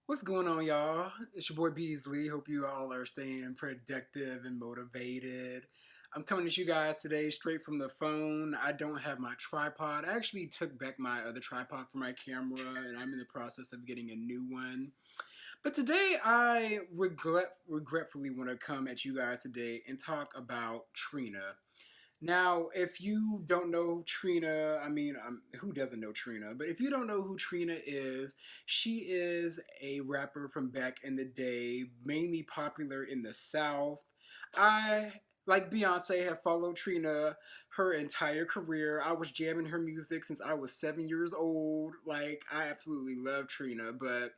What's going on, y'all? It's your boy Beasley. Hope you all are staying productive and motivated. I'm coming at you guys today straight from the phone. I don't have my tripod. I actually took back my other tripod for my camera, and I'm in the process of getting a new one. But today, I regretfully want to come at you guys today and talk about Trina. Now, if you don't know Trina, who doesn't know Trina? But if you don't know who Trina is, she is a rapper from back in the day, mainly popular in the South. I, like Beyonce, have followed Trina her entire career. I was jamming her music since I was 7 years old. Like, I absolutely love Trina, but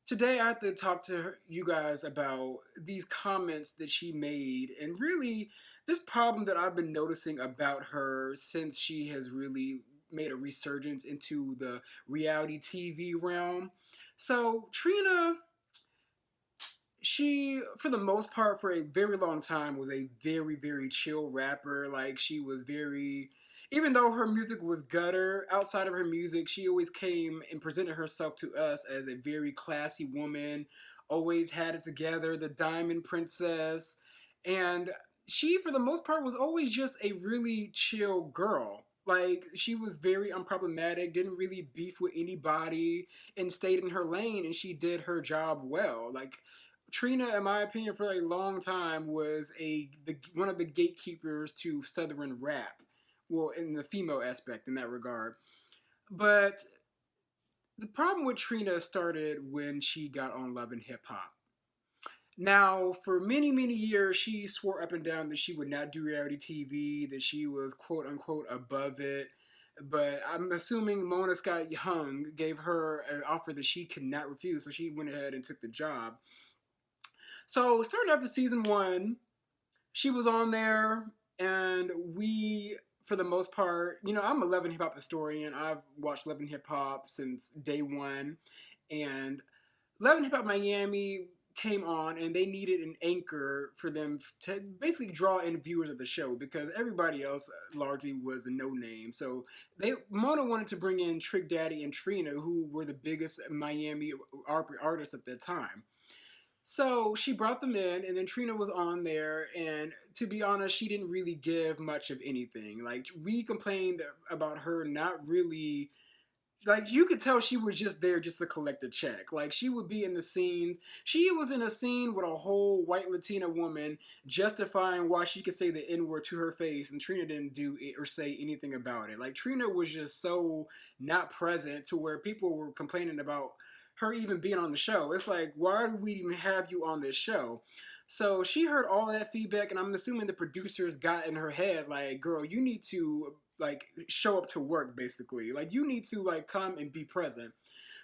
today I have to talk to you guys about these comments that she made and really this problem that I've been noticing about her since she has really made a resurgence into the reality TV realm. So, Trina, she, for the most part, for a very long time, was a very, very chill rapper. Like, she was very, even though her music was gutter, outside of her music, she always came and presented herself to us as a very classy woman, always had it together, the Diamond Princess. And she, for the most part, was always just a really chill girl. Like, she was very unproblematic, didn't really beef with anybody, and stayed in her lane, and she did her job well. Like, Trina, in my opinion, for a long time was one of the gatekeepers to Southern rap. Well, in the female aspect, in that regard. But the problem with Trina started when she got on Love and Hip Hop. Now, for many, many years, she swore up and down that she would not do reality TV, that she was quote unquote above it. But I'm assuming Mona Scott Young gave her an offer that she could not refuse, so she went ahead and took the job. So starting after season one, she was on there, and we, for the most part, I'm a Love and Hip Hop historian. I've watched Love and Hip Hop since day one, and Love and Hip Hop Miami came on, and they needed an anchor for them to basically draw in viewers of the show because everybody else largely was a no name. So Mona wanted to bring in Trick Daddy and Trina, who were the biggest Miami artists at that time. So she brought them in, and then Trina was on there. And to be honest, she didn't really give much of anything. Like, we complained about her not really. Like, you could tell she was just there just to collect a check. Like, she would be in the scenes. She was in a scene with a whole white Latina woman justifying why she could say the N word to her face, and Trina didn't do it or say anything about it. Like, Trina was just so not present to where people were complaining about her even being on the show. It's like, why do we even have you on this show? So she heard all that feedback, and I'm assuming the producers got in her head, like, girl, you need to like show up to work, basically. Like, you need to like come and be present.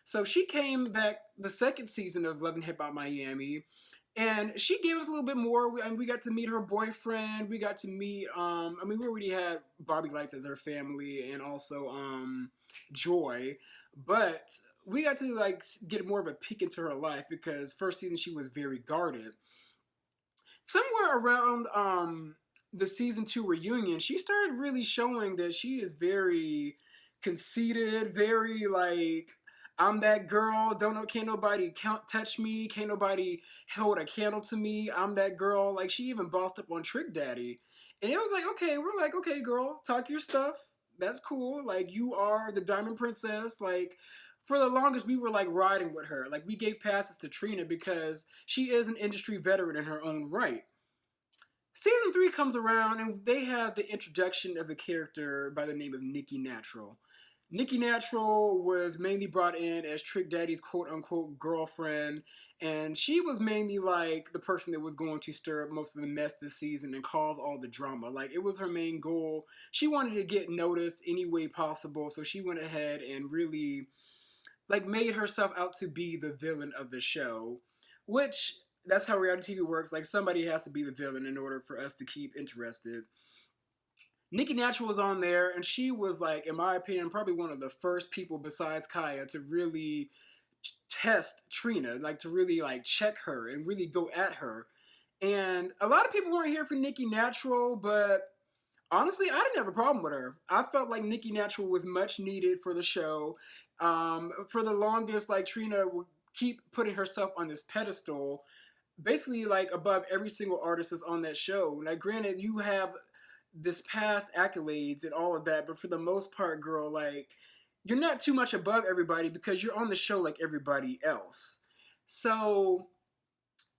So she came back the second season of Love and Hip Hop Miami, and she gave us a little bit more. And we got to meet her boyfriend. We got to meet. We already had Bobby Lights as her family, and also Joy, but we got to like get more of a peek into her life because first season she was very guarded. Somewhere around the season two reunion, she started really showing that she is very conceited, very like, I'm that girl. Don't know, can't nobody touch me. Can't nobody hold a candle to me. I'm that girl. Like, she even bossed up on Trick Daddy, and it was like, okay, we're like, okay, girl, talk your stuff. That's cool. Like, you are the Diamond Princess. Like, for the longest, we were like riding with her. Like, we gave passes to Trina because she is an industry veteran in her own right. Season three comes around, and they have the introduction of a character by the name of Nikki Natural. Nikki Natural was mainly brought in as Trick Daddy's quote unquote girlfriend, and she was mainly like the person that was going to stir up most of the mess this season and cause all the drama. Like, it was her main goal. She wanted to get noticed any way possible, so she went ahead and really like made herself out to be the villain of the show, which that's how reality TV works. Like, somebody has to be the villain in order for us to keep interested. Nikki Natural was on there, and she was like, in my opinion, probably one of the first people besides Kaya to really test Trina, like to really like check her and really go at her. And a lot of people weren't here for Nikki Natural, but honestly, I didn't have a problem with her. I felt like Nikki Natural was much needed for the show. For the longest, like, Trina keep putting herself on this pedestal, basically like above every single artist that's on that show. Like, granted, you have this past accolades and all of that, but for the most part, girl, like, you're not too much above everybody because you're on the show like everybody else. So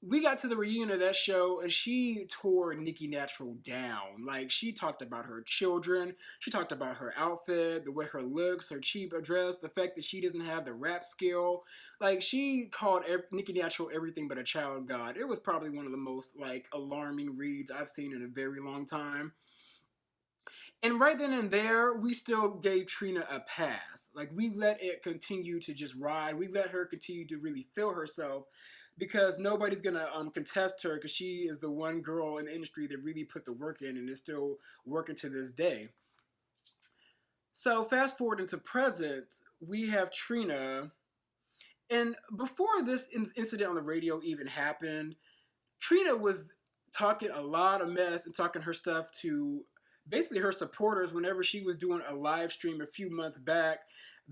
we got to the reunion of that show and she tore Nicki Natural down. Like, she talked about her children, she talked about her outfit, the way her looks, her cheap dress, the fact that she doesn't have the rap skill. Like, she called Nicki Natural everything but a child god. It was probably one of the most like alarming reads I've seen in a very long time. And right then and there, we still gave Trina a pass. Like, we let it continue to just ride. We let her continue to really feel herself because nobody's gonna contest her because she is the one girl in the industry that really put the work in and is still working to this day. So fast forward into present, we have Trina. And before this incident on the radio even happened, Trina was talking a lot of mess and talking her stuff to basically her supporters whenever she was doing a live stream a few months back,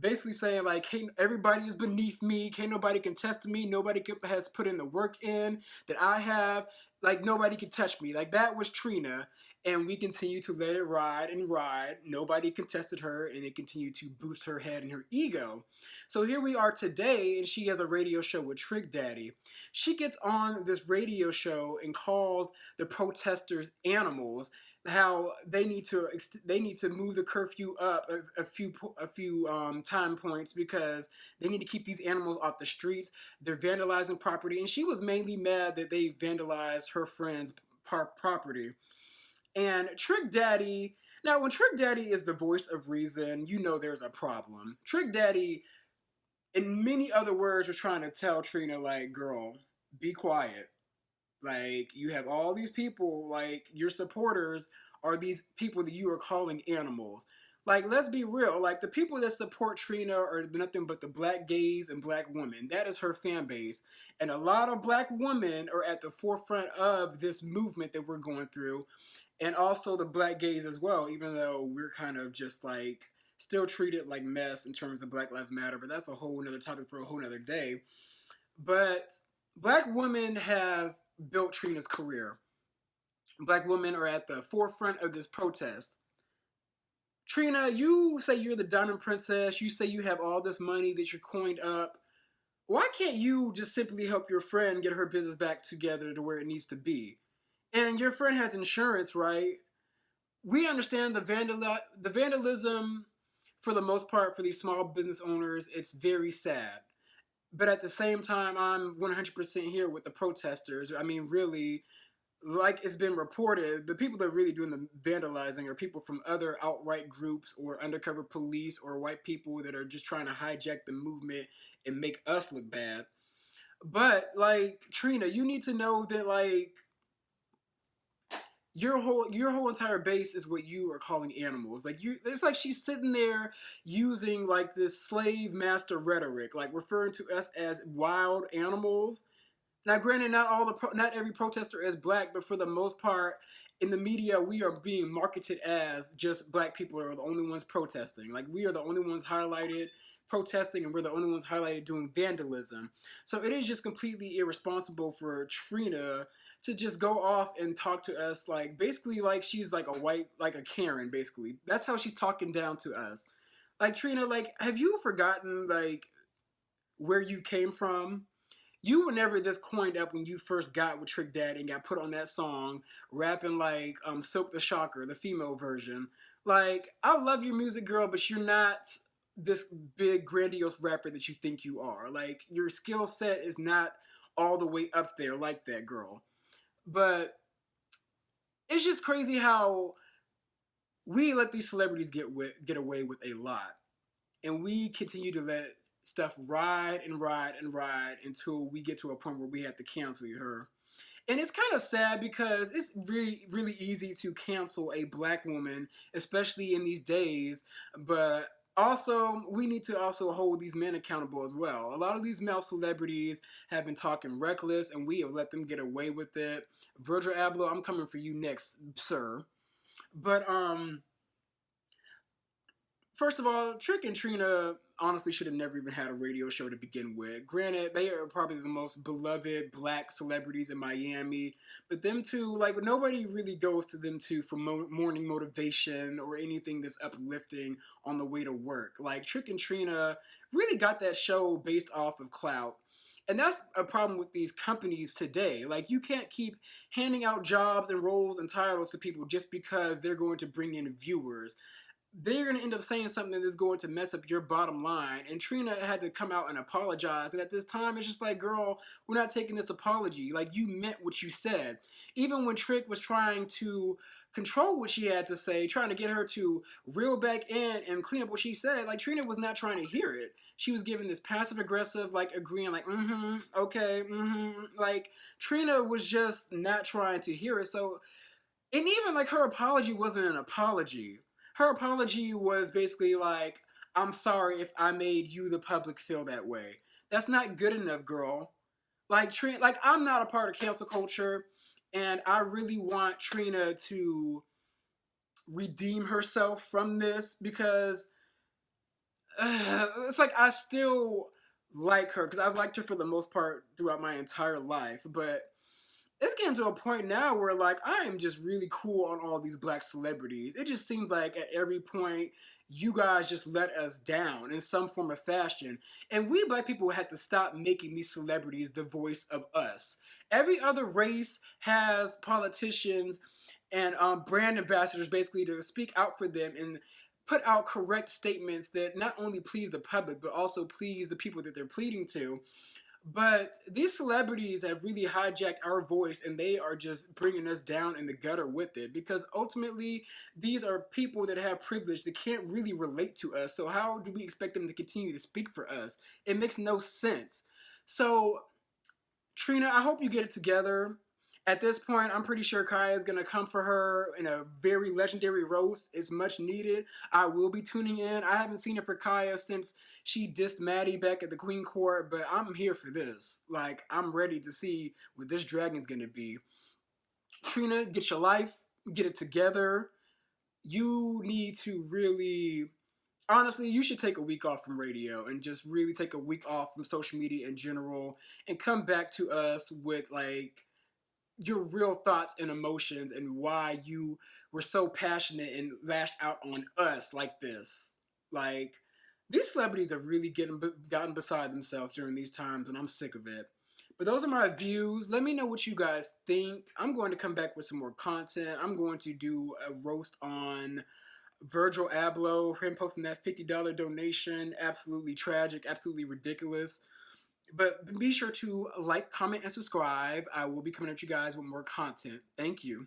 basically saying like, "Hey, everybody is beneath me. Can't nobody contest me. Nobody has put in the work in that I have. Like, nobody can touch me." Like, that was Trina, and we continue to let it ride and ride. Nobody contested her, and it continued to boost her head and her ego. So here we are today, and she has a radio show with Trick Daddy. She gets on this radio show and calls the protesters animals, how they need to move the curfew up a few time points because they need to keep these animals off the streets. They're vandalizing property, and she was mainly mad that they vandalized her friend's property. And Trick Daddy, now when Trick Daddy is the voice of reason, you know there's a problem. Trick Daddy, in many other words, was trying to tell Trina, like, girl, be quiet. Like, you have all these people, like, your supporters are these people that you are calling animals. Like, let's be real. Like, the people that support Trina are nothing but the black gays and black women. That is her fan base. And a lot of black women are at the forefront of this movement that we're going through. And also the black gays as well, even though we're kind of just like still treated like mess in terms of Black Lives Matter. But that's a whole nother topic for a whole nother day. But black women have built Trina's career. Black women are at the forefront of this protest. Trina, you say you're the Diamond Princess. You say you have all this money that you're coined up. Why can't you just simply help your friend get her business back together to where it needs to be? And your friend has insurance, right? We understand the vandalism for the most part for these small business owners. It's very sad. But at the same time, I'm 100% here with the protesters. I mean, really, like it's been reported, the people that are really doing the vandalizing are people from other outright groups or undercover police or white people that are just trying to hijack the movement and make us look bad. But like, Trina, you need to know that like your whole entire base is what you are calling animals. Like, you, it's like she's sitting there using like this slave master rhetoric, like referring to us as wild animals. Now, granted, not every protester is black, but for the most part, in the media, we are being marketed as just black people are the only ones protesting. Like, we are the only ones highlighted protesting, and we're the only ones highlighted doing vandalism. So it is just completely irresponsible for Trina to just go off and talk to us like basically like she's like a white, like a Karen. Basically, that's how she's talking down to us. Like, Trina, like, have you forgotten like where you came from? You were never this coined up when you first got with Trick Daddy and got put on that song, rapping like Silk the Shocker, the female version. Like, I love your music, girl, but you're not this big grandiose rapper that you think you are. Like, your skill set is not all the way up there like that, girl. But it's just crazy how we let these celebrities get away with a lot, and we continue to let stuff ride and ride and ride until we get to a point where we have to cancel her. And it's kind of sad because it's really, really easy to cancel a black woman, especially in these days. But also, we need to also hold these men accountable as well. A lot of these male celebrities have been talking reckless, and we have let them get away with it. Virgil Abloh, I'm coming for you next, sir. But first of all, Trick and Trina, honestly should have never even had a radio show to begin with. Granted, they are probably the most beloved black celebrities in Miami, but them two, like, nobody really goes to them two for morning motivation or anything that's uplifting on the way to work. Like, Trick and Trina really got that show based off of clout. And that's a problem with these companies today. Like, you can't keep handing out jobs and roles and titles to people just because they're going to bring in viewers. They're going to end up saying something that's going to mess up your bottom line. And Trina had to come out and apologize. And at this time, it's just like, girl, we're not taking this apology. Like, you meant what you said. Even when Trick was trying to control what she had to say, trying to get her to reel back in and clean up what she said, like, Trina was not trying to hear it. She was giving this passive aggressive, like, agreeing, like, okay, Like, Trina was just not trying to hear it. So, and even like her apology wasn't an apology. Her apology was basically like, I'm sorry if I made you, the public, feel that way. That's not good enough, girl. Like, Trina, like, I'm not a part of cancel culture, and I really want Trina to redeem herself from this because it's like I still like her because I've liked her for the most part throughout my entire life, but it's getting to a point now where like I am just really cool on all these black celebrities. It just seems like at every point you guys just let us down in some form of fashion. And we black people had to stop making these celebrities the voice of us. Every other race has politicians and brand ambassadors basically to speak out for them and put out correct statements that not only please the public but also please the people that they're pleading to. But these celebrities have really hijacked our voice and they are just bringing us down in the gutter with it because ultimately these are people that have privilege that can't really relate to us. So, how do we expect them to continue to speak for us? It makes no sense. So, Trina, I hope you get it together. At this point, I'm pretty sure Kaya is going to come for her in a very legendary roast. It's much needed. I will be tuning in. I haven't seen it for Kaya since she dissed Maddie back at the Queen Court, but I'm here for this. Like, I'm ready to see what this dragon's going to be. Trina, get your life, get it together. You need to really honestly, you should take a week off from radio and just really take a week off from social media in general and come back to us with like your real thoughts and emotions and why you were so passionate and lashed out on us like this. Like, these celebrities have really gotten beside themselves during these times, and I'm sick of it. But those are my views. Let me know what you guys think. I'm going to come back with some more content. I'm going to do a roast on Virgil Abloh for him posting that $50 donation. Absolutely tragic, absolutely ridiculous. But be sure to like, comment, and subscribe. I will be coming at you guys with more content. Thank you.